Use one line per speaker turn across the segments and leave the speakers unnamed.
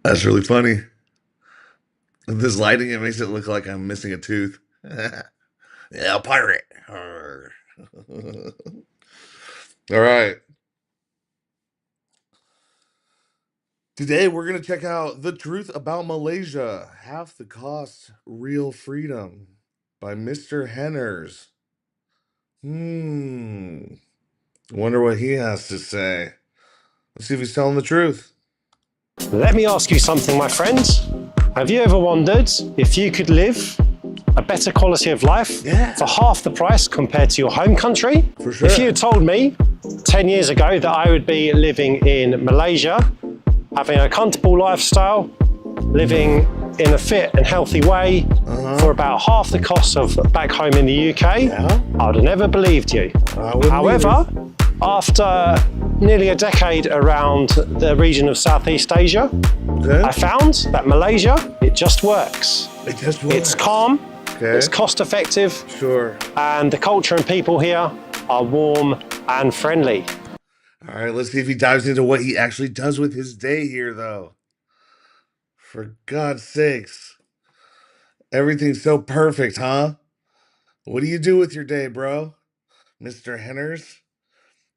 That's really funny. This lighting, it makes it look like I'm missing a tooth. Yeah, pirate. Arr. All right. Today we're going to check out The Truth About Malaysia, Half the Cost, Real Freedom by Mr. Henners. Wonder what he has to say. Let's see if he's telling the truth.
Let me ask you something, my friend. Have you ever wondered if you could live a better quality of life for half the price compared to your home country?
For sure.
If you had told me 10 years ago that I would be living in Malaysia, having a comfortable lifestyle, living in a fit and healthy way for about half the cost of back home in the UK, I would have never believed you. However, after nearly a decade around the region of Southeast Asia, I found that Malaysia, it just works.
It just works.
It's calm, it's cost effective, and the culture and people here are warm and friendly.
All right, let's see if he dives into what he actually does with his day here, though. For God's sakes. Everything's so perfect, huh? What do you do with your day, bro? Mr. Henners?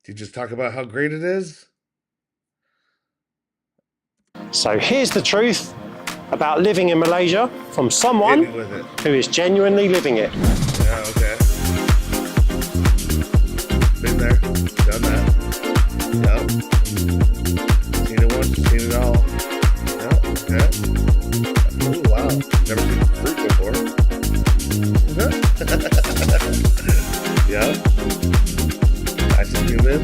Do you just talk about how great it is?
So here's the truth about living in Malaysia from someone who is genuinely living it.
Yeah, okay. Been there, done that. Yep. Seen it once, seen it all. Yep, okay. Oh, wow. Never seen fruit before. Yep. Nice and humid.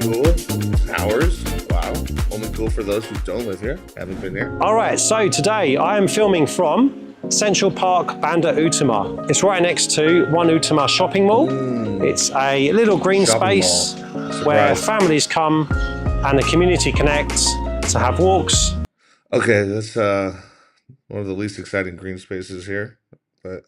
Cool. Towers. Wow. Only cool for those who don't live here. Haven't been here.
All right, so today I am filming from Central Park, Banda Utama. It's right next to One Utama shopping mall. It's a little green space where families come and the community connects to have walks.
Okay, that's one of the least exciting green spaces here, but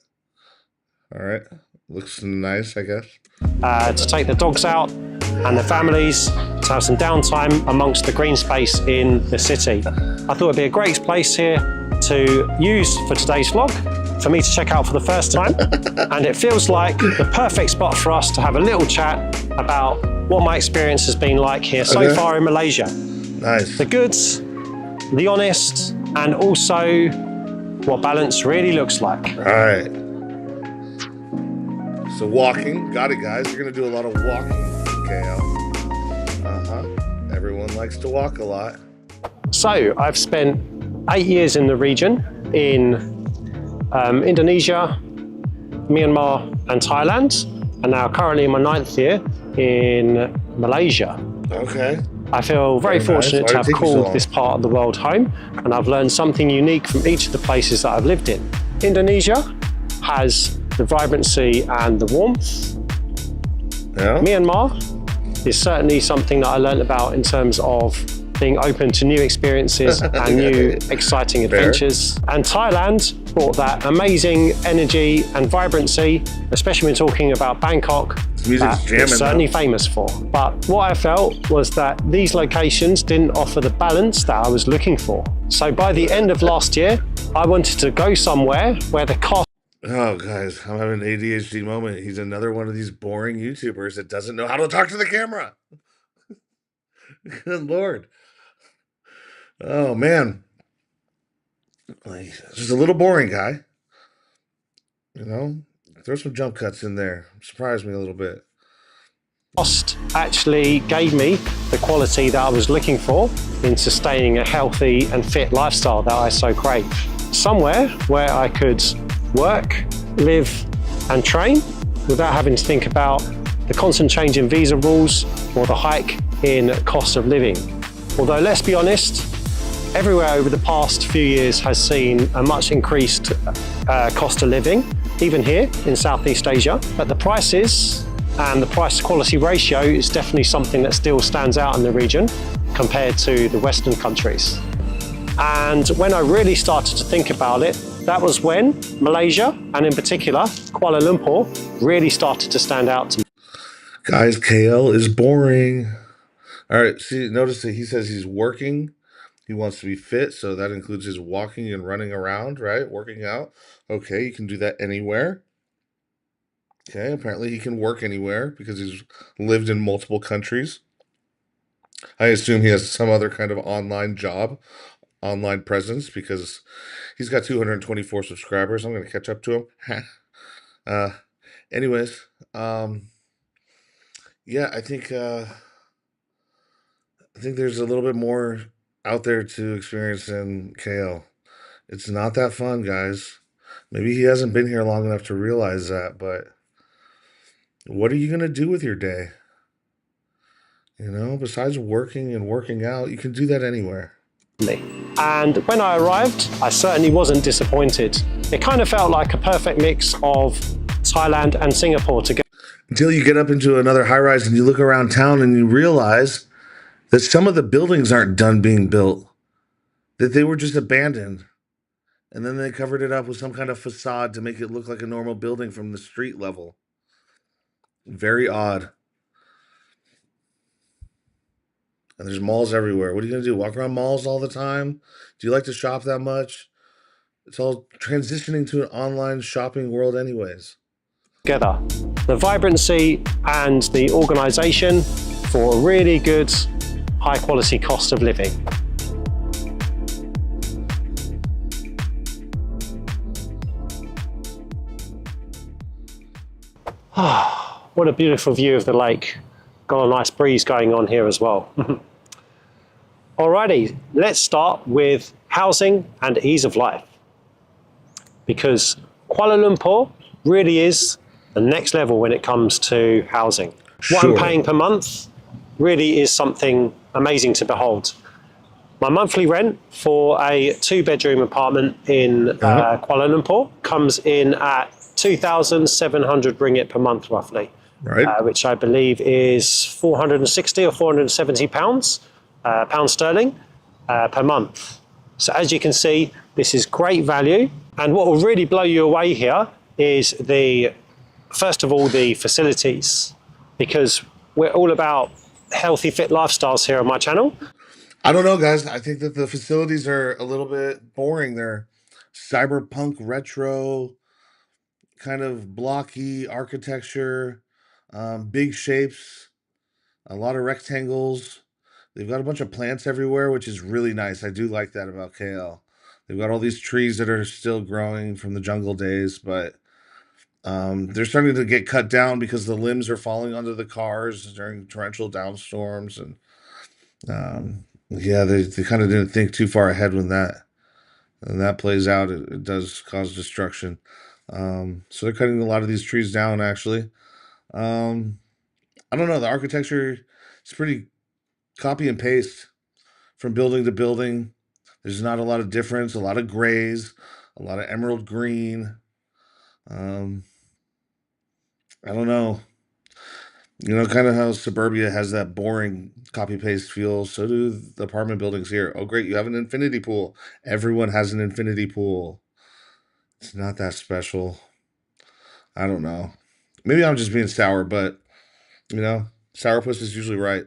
all right. Looks nice, I guess.
To take the dogs out and the families to have some downtime amongst the green space in the city. I thought it'd be a great place here to use for today's vlog, for me to check out for the first time. And it feels like the perfect spot for us to have a little chat about what my experience has been like here so far in Malaysia.
Nice.
The goods, the honest, and also what balance really looks like.
All right. So walking, got it, guys. You're gonna do a lot of walking, KL. Everyone likes to walk a lot.
So I've spent 8 years in the region in Indonesia, Myanmar, and Thailand, and now currently in my 9th year in Malaysia.
Okay.
I feel very fortunate to have called this part of the world home, and I've learned something unique from each of the places that I've lived in. Indonesia has the vibrancy and the warmth. Myanmar is certainly something that I learned about in terms of being open to new experiences and new exciting adventures. And Thailand brought that amazing energy and vibrancy, especially when talking about Bangkok, that it's certainly famous for. But what I felt was that these locations didn't offer the balance that I was looking for. So by the end of last year, I wanted to go somewhere where the cost.
Oh, guys, I'm having an ADHD moment. He's another one of these boring YouTubers that doesn't know how to talk to the camera. Good Lord. Oh, man. Like, just a little boring guy. You know, throw some jump cuts in there. Surprise me a little bit.
Cost actually gave me the quality that I was looking for in sustaining a healthy and fit lifestyle that I so crave. Somewhere where I could work, live, and train without having to think about the constant change in visa rules or the hike in cost of living. Although, let's be honest, everywhere over the past few years has seen a much increased cost of living, even here in Southeast Asia. But the prices and the price-quality ratio is definitely something that still stands out in the region compared to the Western countries. And when I really started to think about it, that was when Malaysia, and in particular Kuala Lumpur, really started to stand out to me.
Guys, KL is boring. All right, see, notice that he says he's working, He wants to be fit, so that includes his walking and running around, right? Working out. Okay, you can do that anywhere. Okay, apparently he can work anywhere because he's lived in multiple countries. I assume he has some other kind of online job, online presence, because he's got 224 subscribers. I'm going to catch up to him. uh, anyways, yeah, I think there's a little bit more out there to experience in KL. It's not that fun, guys. Maybe he hasn't been here long enough to realize that, but what are you going to do with your day? You know, besides working and working out, you can do that anywhere.
And when I arrived, I certainly wasn't disappointed. It kind of felt like a perfect mix of Thailand and Singapore together.
Until you get up into another high rise and you look around town and you realize that some of the buildings aren't done being built, that they were just abandoned. And then they covered it up with some kind of facade to make it look like a normal building from the street level. Very odd. And there's malls everywhere. What are you going to do? Walk around malls all the time? Do you like to shop that much? It's all transitioning to an online shopping world, anyways.
Together. The vibrancy and the organisation for a really good, high quality cost of living. What a beautiful view of the lake. Got a nice breeze going on here as well. Alrighty, let's start with housing and ease of life. Because Kuala Lumpur really is the next level when it comes to housing. What I'm paying per month really is something amazing to behold. My monthly rent for a 2-bedroom apartment in Kuala Lumpur comes in at 2,700 ringgit per month, roughly,
Right.
which I believe is 460 or 470 pounds, pound sterling per month. So as you can see, this is great value. And what will really blow you away here is first of all, the facilities, because we're all about healthy, fit lifestyles here on my channel.
I don't know, guys. I think that the facilities are a little bit boring. They're cyberpunk retro, kind of blocky architecture, big shapes, a lot of rectangles. They've got a bunch of plants everywhere, which is really nice. I do like that about KL. They've got all these trees that are still growing from the jungle days, but they're starting to get cut down because the limbs are falling onto the cars during torrential downstorms. And yeah, they kind of didn't think too far ahead when that plays out. It does cause destruction. So they're cutting a lot of these trees down, actually. Um, I don't know. The architecture is pretty copy and paste from building to building. There's not a lot of difference, a lot of grays, a lot of emerald green. Um, I don't know. You know, kind of how suburbia has that boring copy paste feel. So do the apartment buildings here. Oh, great. You have an infinity pool. Everyone has an infinity pool. It's not that special. I don't know. Maybe I'm just being sour, but, you know, sourpuss is usually right.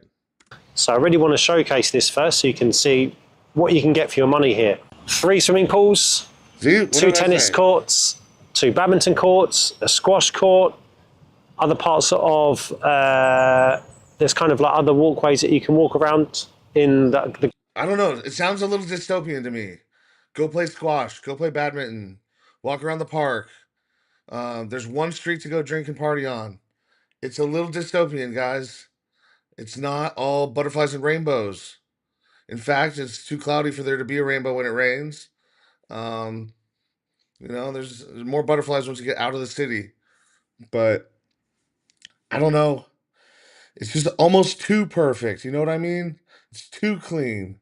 So I really want to showcase this first so you can see what you can get for your money here. 3 swimming pools,
See,
2 tennis courts, 2 badminton courts, a squash court, other parts of, there's kind of like other walkways that you can walk around in the
I don't know. It sounds a little dystopian to me. Go play squash. Go play badminton. Walk around the park. There's one street to go drink and party on. It's a little dystopian, guys. It's not all butterflies and rainbows. In fact, it's too cloudy for there to be a rainbow when it rains. Um, you know, there's more butterflies once you get out of the city. But I don't know. It's just almost too perfect. You know what I mean? It's too clean.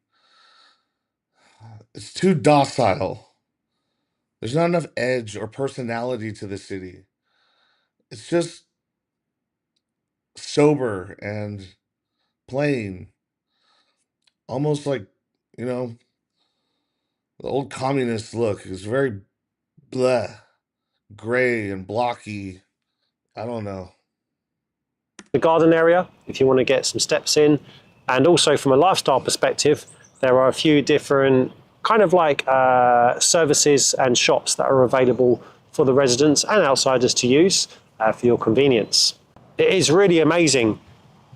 It's too docile. There's not enough edge or personality to the city. It's just sober and plain. Almost like, you know, the old communist look is very bleh, gray and blocky. I don't know.
garden area if you want to get some steps in. And also from a lifestyle perspective, There are a few different kind of like services and shops that are available for the residents and outsiders to use for your convenience. It is really amazing.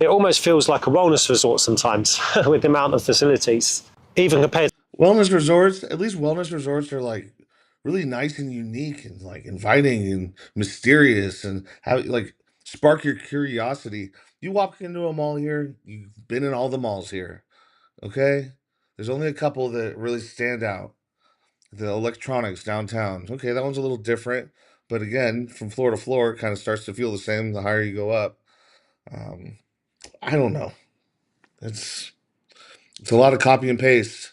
It almost feels like a wellness resort sometimes with the amount of facilities, even compared.
Wellness resorts, at least wellness resorts are like really nice and unique and like inviting and mysterious and have like spark your curiosity. You walk into a mall here, you've been in all the malls here, okay? There's only a couple that really stand out. The electronics downtown. Okay, that one's a little different, but again, from floor to floor, it kind of starts to feel the same the higher you go up. Um, I don't know. It's it's a lot of copy and paste.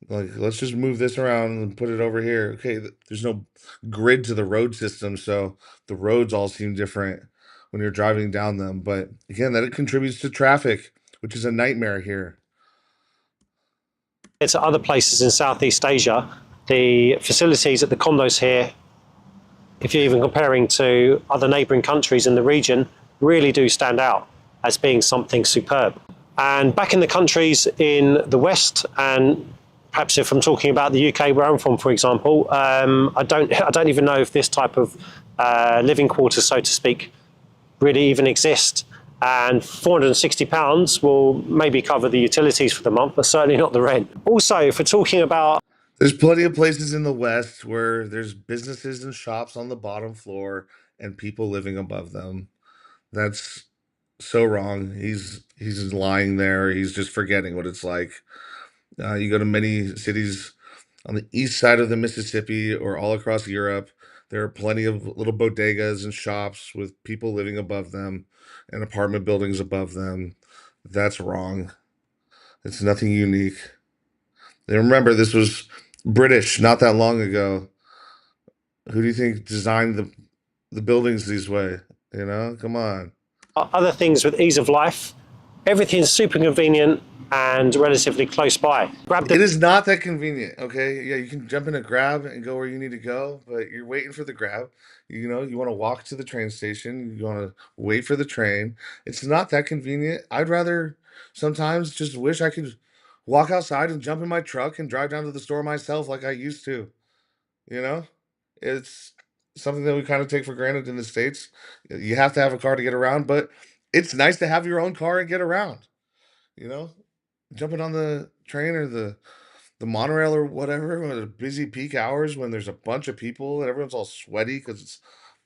Like, let's just move this around and put it over here. Okay, there's no grid to the road system, so the roads all seem different when you're driving down them. But again, that it contributes to traffic, which is a nightmare here.
To other places in Southeast Asia, the facilities at the condos here, if you're even comparing to other neighbouring countries in the region, really do stand out as being something superb. And back in the countries in the West, and perhaps if I'm talking about the UK where I'm from, for example, I don't even know if this type of living quarters, so to speak, really even exist. And £460 will maybe cover the utilities for the month, but certainly not the rent. Also, if we're talking about
There's plenty of places in the West where there's businesses and shops on the bottom floor and people living above them. That's so wrong. He's lying there. He's just forgetting what it's like. You go to many cities on the east side of the Mississippi or all across Europe. There are plenty of little bodegas and shops with people living above them and apartment buildings above them. That's wrong. It's nothing unique. And remember, this was British not that long ago. Who do you think designed the buildings these way? You know, come on.
other things with ease of life, everything's super convenient and relatively close by. Grab
It
the
is not that convenient, okay? Yeah, you can jump in a Grab and go where you need to go, but you're waiting for the Grab. You know, you want to walk to the train station, you want to wait for the train. It's not that convenient. I'd rather sometimes just wish I could walk outside and jump in my truck and drive down to the store myself like I used to, you know? It's something that we kind of take for granted in the States. You have to have a car to get around, but it's nice to have your own car and get around, you know? Jumping on the train or the monorail or whatever when it's busy peak hours when there's a bunch of people and everyone's all sweaty because it's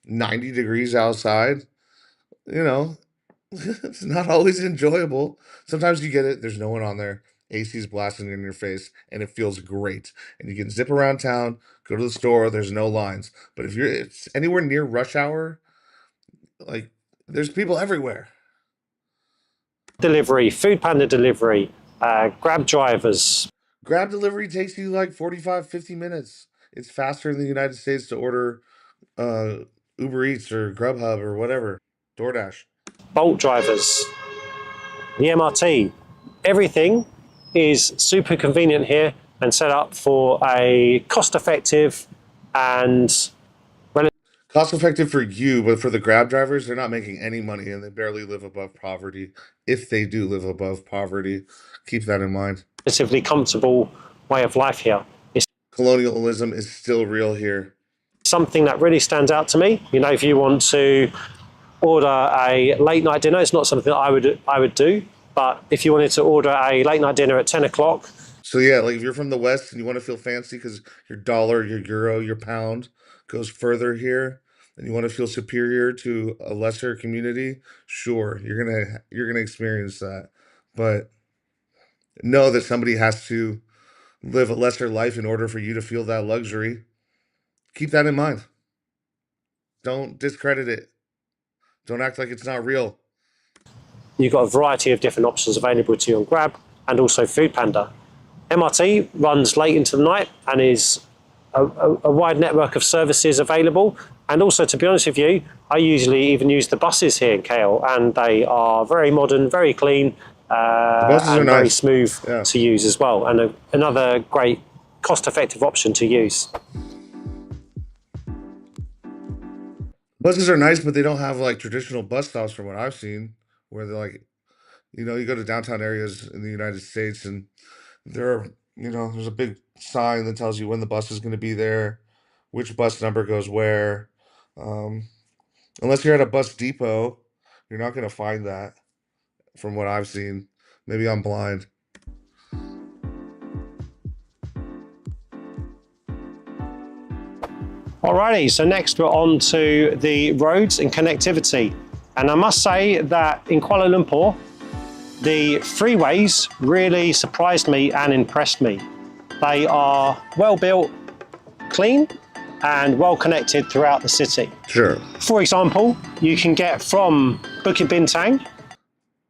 90 degrees outside, you know, it's not always enjoyable. Sometimes you get it, there's no one on there. AC's blasting in your face and it feels great. And you can zip around town, go to the store, there's no lines. But if it's anywhere near rush hour, like there's people everywhere.
delivery, food panda delivery, grab drivers.
Grab delivery takes you like 45, 50 minutes. It's faster in the United States to order uh Uber Eats or Grubhub or whatever, DoorDash.
Bolt drivers, the MRT, everything is super convenient here and set up for a cost effective and
Cost effective for you, but for the Grab drivers, they're not making any money and they barely live above poverty. If they do live above poverty, keep that in mind.
relatively comfortable way of life here. It's
Colonialism is still real here.
something that really stands out to me. You know, if you want to order a late night dinner, it's not something that I would do. But if you wanted to order a late night dinner at 10 o'clock,
So yeah, like if you're from the West and you want to feel fancy because your dollar, your euro, your pound goes further here, and you want to feel superior to a lesser community, sure, you're gonna experience that. But know that somebody has to live a lesser life in order for you to feel that luxury. Keep that in mind. Don't discredit it. Don't act like it's not real.
you've got a variety of different options available to you on Grab and also Food Panda. MRT runs late into the night and is a wide network of services available. And also, to be honest with you, I usually even use the buses here in KL, and they are very modern, very clean,
The buses are
and very
nice.
smooth
Yeah.
to use as well. And another great cost-effective option to use.
Buses are nice, but they don't have like traditional bus stops from what I've seen, where they're like, you know, you go to downtown areas in the United States and There are, there's a big sign that tells you when the bus is going to be there, which bus number goes where. Um, Unless you're at a bus depot, you're not going to find that from what I've seen. Maybe I'm blind.
Alrighty, so next we're on to the roads and connectivity. And I must say that in Kuala Lumpur, the freeways really surprised me and impressed me. They are well built, clean, and well connected throughout the city.
Sure.
For example, you can get from Bukit Bintang.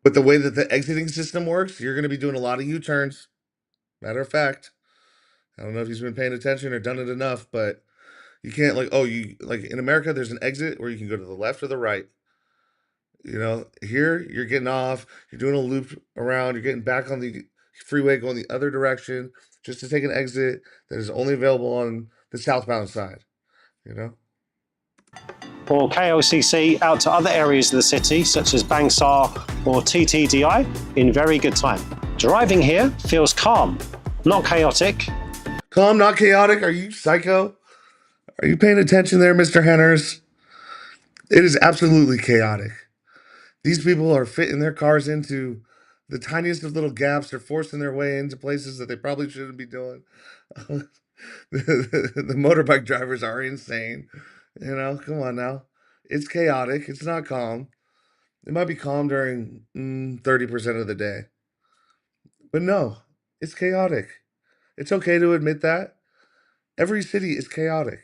But the way that the exiting system works, you're going to be doing a lot of U-turns. Matter of fact, I don't know if he's been paying attention or done it enough, but you can't like in America, there's an exit where you can go to the left or the right. Here you're getting off, you're doing a loop around, you're getting back on the freeway going the other direction just to take an exit that is only available on the southbound side, you know?
Or KLCC out to other areas of the city, such as Bangsar or TTDI, in very good time. Driving here feels calm, not chaotic.
Calm, not chaotic. Are you psycho? Are you paying attention there, Mr. Henners? It is absolutely chaotic. These people are fitting their cars into the tiniest of little gaps. They're forcing their way into places that they probably shouldn't be doing. The motorbike drivers are insane. Come on now. It's chaotic. It's not calm. It might be calm during 30% of the day. But no, it's chaotic. It's okay to admit that. Every city is chaotic.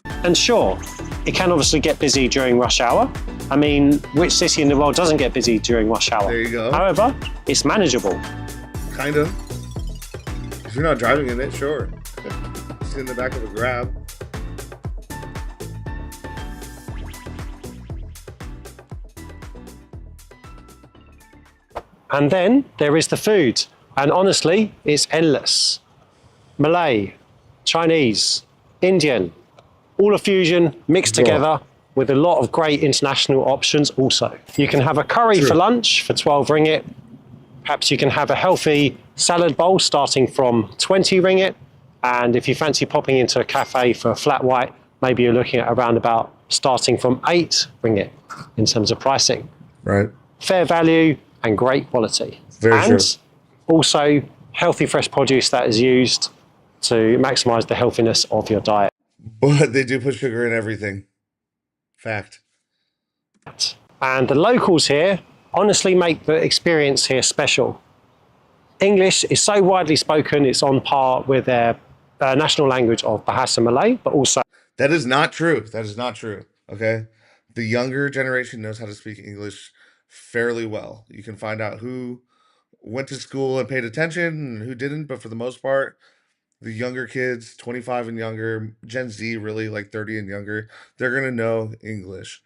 And sure, it can obviously get busy during rush hour. I mean, which city in the world doesn't get busy during rush hour?
There you go.
However, it's manageable.
Kind of. If you're not driving in it, sure. Sit in the back of a Grab.
And then there is the food. And honestly, it's endless. Malay, Chinese, Indian, all a fusion mixed together with a lot of great international options also. You can have a curry for lunch for 12 ringgit. Perhaps you can have a healthy salad bowl starting from 20 ringgit. And if you fancy popping into a cafe for a flat white, maybe you're looking at around about starting from 8 ringgit in terms of pricing.
Right.
Fair value and great quality.
Very true.
And also healthy fresh produce that is used to maximize the healthiness of your diet.
But they do put sugar in everything. Fact.
And the locals here honestly make the experience here special. English is so widely spoken, it's on par with their national language of Bahasa Malay, but also...
That is not true. That is not true. Okay? The younger generation knows how to speak English fairly well. You can find out who went to school and paid attention and who didn't, but for the most part, the younger kids, 25 and younger, Gen Z really like 30 and younger, they're going to know English.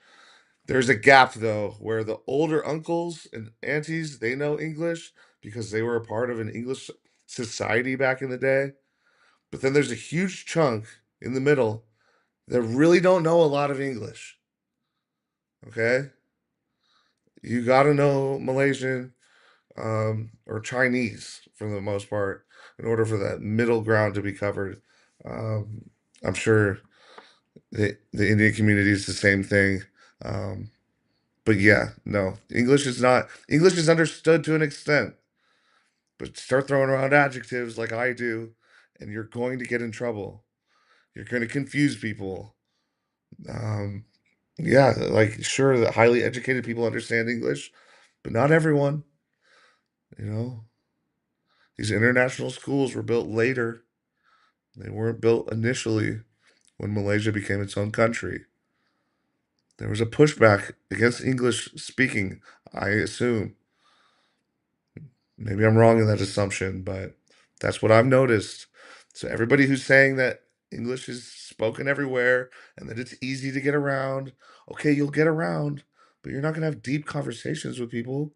There's a gap though where the older uncles and aunties, they know English because they were a part of an English society back in the day. But then there's a huge chunk in the middle that really don't know a lot of English. Okay? You got to know Malaysian or Chinese for the most part in order for that middle ground to be covered. I'm sure the Indian community is the same thing. But yeah, no, English is understood to an extent, but start throwing around adjectives like I do, and you're going to get in trouble. You're going to confuse people. Yeah, like sure, the highly educated people understand English, but not everyone. You know, these international schools were built later. They weren't built initially when Malaysia became its own country. There was a pushback against English speaking, I assume. Maybe I'm wrong in that assumption, but that's what I've noticed. So everybody who's saying that English is spoken everywhere and that it's easy to get around, okay, you'll get around, but you're not going to have deep conversations with people.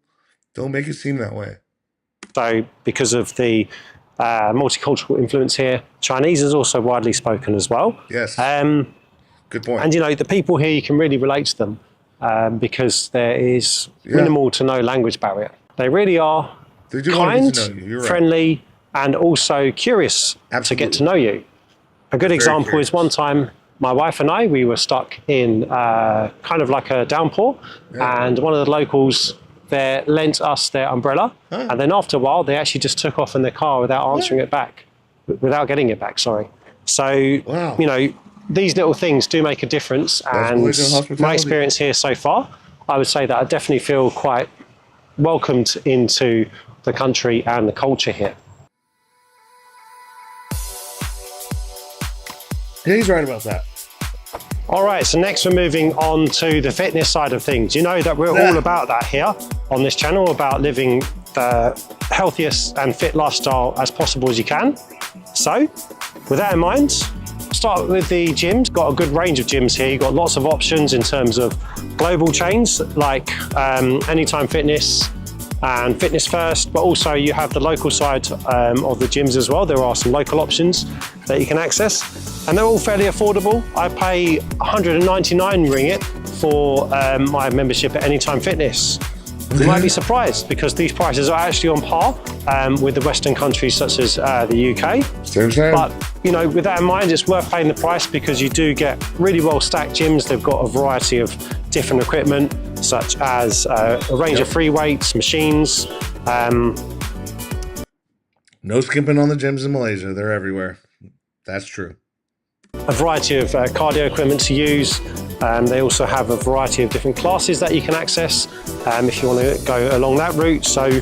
Don't make it seem that way.
So because of the multicultural influence here, Chinese is also widely spoken as well.
Yes. Good point.
And the people here, you can really relate to them because there is minimal to no language barrier. They really are
They do
kind,
want to get to know you. You're right.
friendly, and also curious to get to know you. A good example is one time my wife and I, we were stuck in kind of like a downpour, and one of the locals there lent us their umbrella, and then after a while they actually just took off in their car without answering it back, without getting it back, sorry. So, you know, these little things do make a difference, and my experience here so far, I would say that I definitely feel quite welcomed into the country and the culture here.
Yeah, he's right about that.
All right, so next we're moving on to the fitness side of things. You know that we're all about that here on this channel, about living the healthiest and fit lifestyle as possible as you can. So with that in mind, start with the gyms. Got a good range of gyms here. You've got lots of options in terms of global chains like Anytime Fitness and Fitness First, but also you have the local side of the gyms as well. There are some local options that you can access, and they're all fairly affordable. I pay 199 ringgit for my membership at Anytime Fitness. You might be surprised because these prices are actually on par with the Western countries such as the UK. But you know, with that in mind, it's worth paying the price because you do get really well stacked gyms. They've got a variety of different equipment, such as a range of free weights, machines.
No skimping on the gyms in Malaysia. They're everywhere. That's true.
A variety of cardio equipment to use. They also have a variety of different classes that you can access if you want to go along that route. So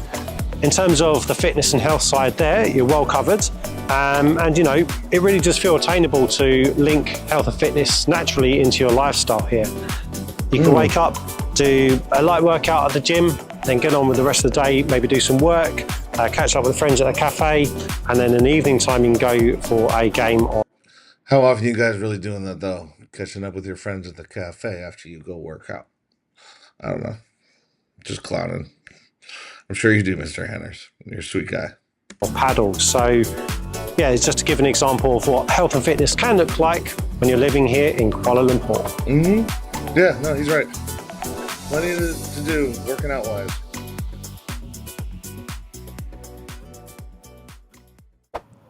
in terms of the fitness and health side there, you're well covered. And you know, it really does feel attainable to link health and fitness naturally into your lifestyle here. You can wake up, do a light workout at the gym, then get on with the rest of the day, maybe do some work, catch up with friends at a cafe, and then in the evening time you can go for a game.
How often are you guys really doing that though? Catching up with your friends at the cafe after you go work out? I don't know. Just clowning. I'm sure you do, Mr. Henners. You're a sweet guy.
Or paddle. So yeah, it's just to give an example of what health and fitness can look like when you're living here in Kuala Lumpur.
Yeah, no, he's right. Plenty to do working out wise.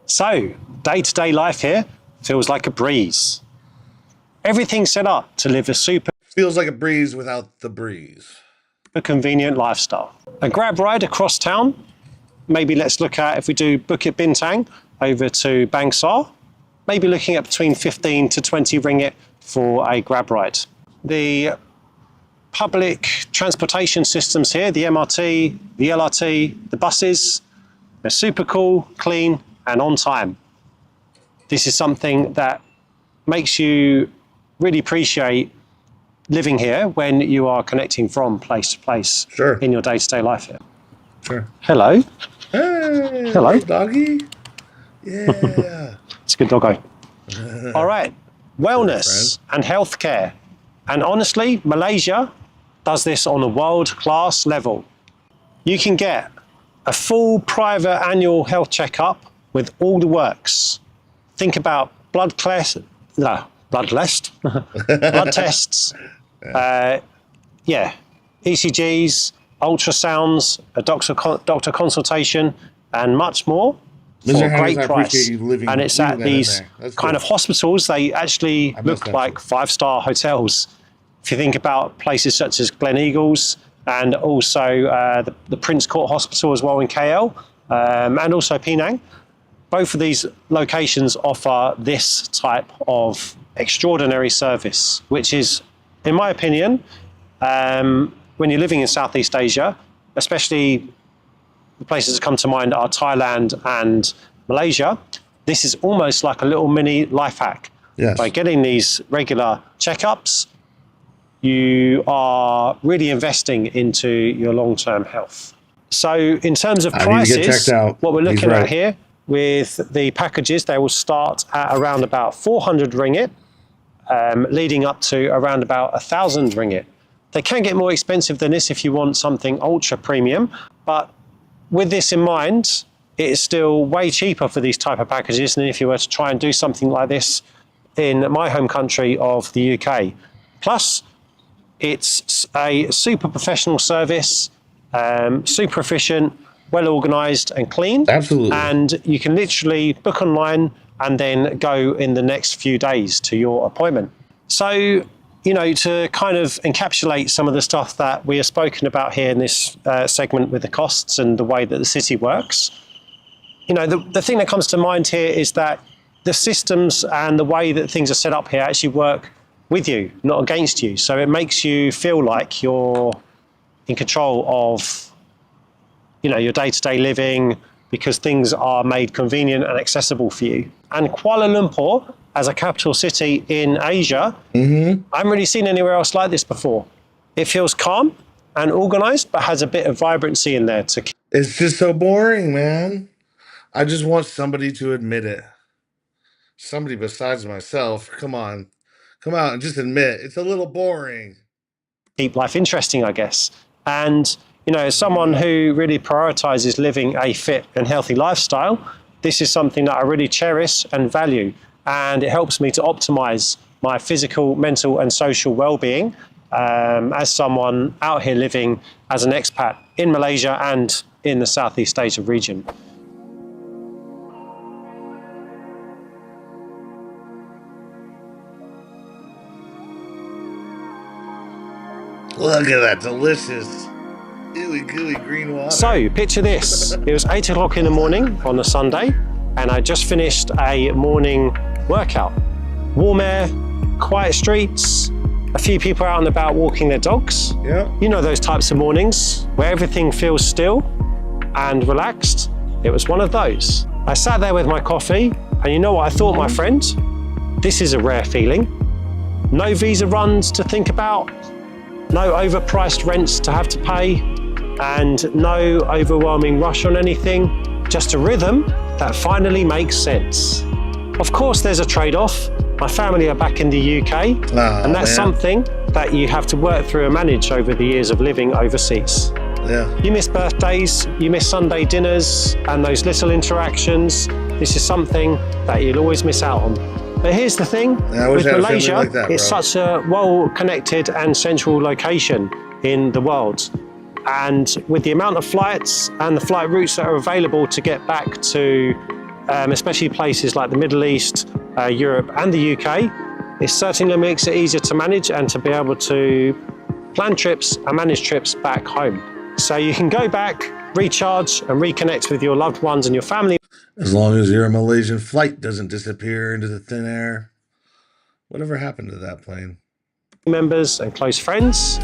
So day-to-day life here feels like a breeze. Everything's set up to live a super
feels like a breeze without the breeze.
A convenient lifestyle. A grab ride across town. Maybe let's look at, if we do Bukit Bintang over to Bangsar, maybe looking at between 15 to 20 ringgit for a grab ride. The public transportation systems here, the MRT, the LRT, the buses, they're super cool, clean, and on time. This is something that makes you really appreciate living here when you are connecting from place to place in your day-to-day life here. Hello.
Hey,
hello,
doggy. Yeah.
It's a good doggo. All right, wellness and healthcare. And honestly, Malaysia does this on a world-class level. You can get a full private annual health checkup with all the works. Think about blood tests, ECGs, ultrasounds, a doctor consultation, and much more for a great price. And it's at these kind of hospitals. They actually look like five-star hotels. If you think about places such as Gleneagles and also the Prince Court Hospital as well in KL, and also Penang, both of these locations offer this type of extraordinary service, which is, in my opinion, when you're living in Southeast Asia, especially the places that come to mind are Thailand and Malaysia, this is almost like a little mini life hack.
Yes.
By getting these regular checkups, you are really investing into your long-term health. So in terms of prices, what we're looking at here with the packages, they will start at around about 400 ringgit, leading up to around about 1,000 ringgit. They can get more expensive than this if you want something ultra premium, but with this in mind, it is still way cheaper for these type of packages than if you were to try and do something like this in my home country of the UK. Plus, it's a super professional service, super efficient, well organized and clean.
Absolutely.
And you can literally book online and then go in the next few days to your appointment. So, you know, to kind of encapsulate some of the stuff that we have spoken about here in this segment with the costs and the way that the city works, you know, the thing that comes to mind here is that the systems and the way that things are set up here actually work with you, not against you. So it makes you feel like you're in control of, you know, your day-to-day living, because things are made convenient and accessible for you. And Kuala Lumpur, as a capital city in Asia, I haven't really seen anywhere else like this before. It feels calm and organized, but has a bit of vibrancy in there to.
It's just so boring, man. I just want somebody to admit it. Somebody besides myself. Come on. Come out and just admit it's a little boring.
Keep life interesting, I guess. And, you know, as someone who really prioritizes living a fit and healthy lifestyle, this is something that I really cherish and value. And it helps me to optimize my physical, mental, and social well-being as someone out here living as an expat in Malaysia and in the Southeast Asia region.
Look at that delicious, ooey gooey green water.
So, picture this. It was 8 o'clock in the morning on a Sunday, and I just finished a morning workout. Warm air, quiet streets, a few people out and about walking their dogs.
Yeah.
You know those types of mornings where everything feels still and relaxed? It was one of those. I sat there with my coffee, and you know what I thought, my friend? This is a rare feeling. No visa runs to think about, no overpriced rents to have to pay, and no overwhelming rush on anything, just a rhythm that finally makes sense. Of course, there's a trade-off. My family are back in the UK, and that's something that you have to work through and manage over the years of living overseas.
Yeah.
You miss birthdays, you miss Sunday dinners, and those little interactions. This is something that you'll always miss out on. But here's the thing, with Malaysia, like that, it's such a well-connected and central location in the world. And with the amount of flights and the flight routes that are available to get back to, especially places like the Middle East, Europe and the UK, it certainly makes it easier to manage and to be able to plan trips and manage trips back home. So you can go back, recharge and reconnect with your loved ones and your family.
As long as your Malaysian flight doesn't disappear into the thin air. Whatever happened to that plane?
Members and close friends,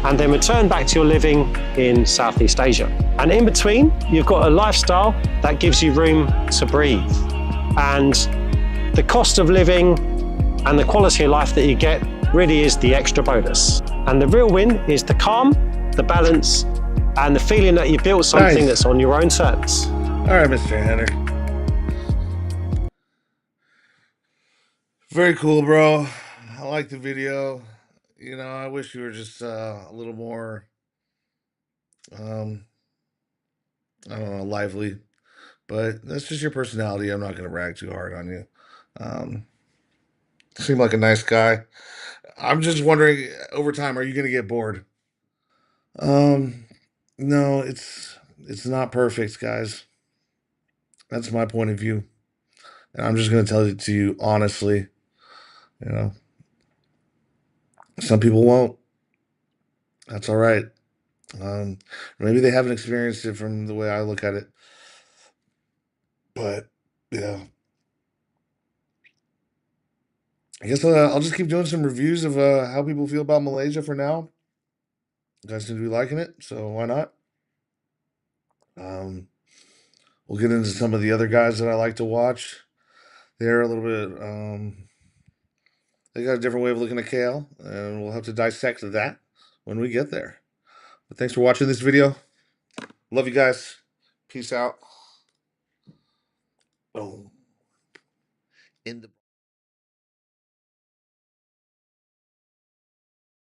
and then return back to your living in Southeast Asia. And in between, you've got a lifestyle that gives you room to breathe. And the cost of living and the quality of life that you get really is the extra bonus. And the real win is the calm, the balance, and the feeling that you built something that's on your own terms.
All right, Mr. Henner. Very cool, bro. I like the video. You know, I wish you were just a little more, I don't know, lively. But that's just your personality. I'm not going to rag too hard on you. Seem like a nice guy. I'm just wondering, over time, are you going to get bored? No, it's not perfect, guys. That's my point of view. And I'm just going to tell it to you honestly. You know, some people won't. That's all right. Maybe they haven't experienced it from the way I look at it. But, yeah. I guess I'll just keep doing some reviews of how people feel about Malaysia for now. You guys seem to be liking it, so why not? We'll get into some of the other guys that I like to watch. They're a little bit, they got a different way of looking at kale, and we'll have to dissect that when we get there. But thanks for watching this video. Love you guys. Peace out. Boom. In the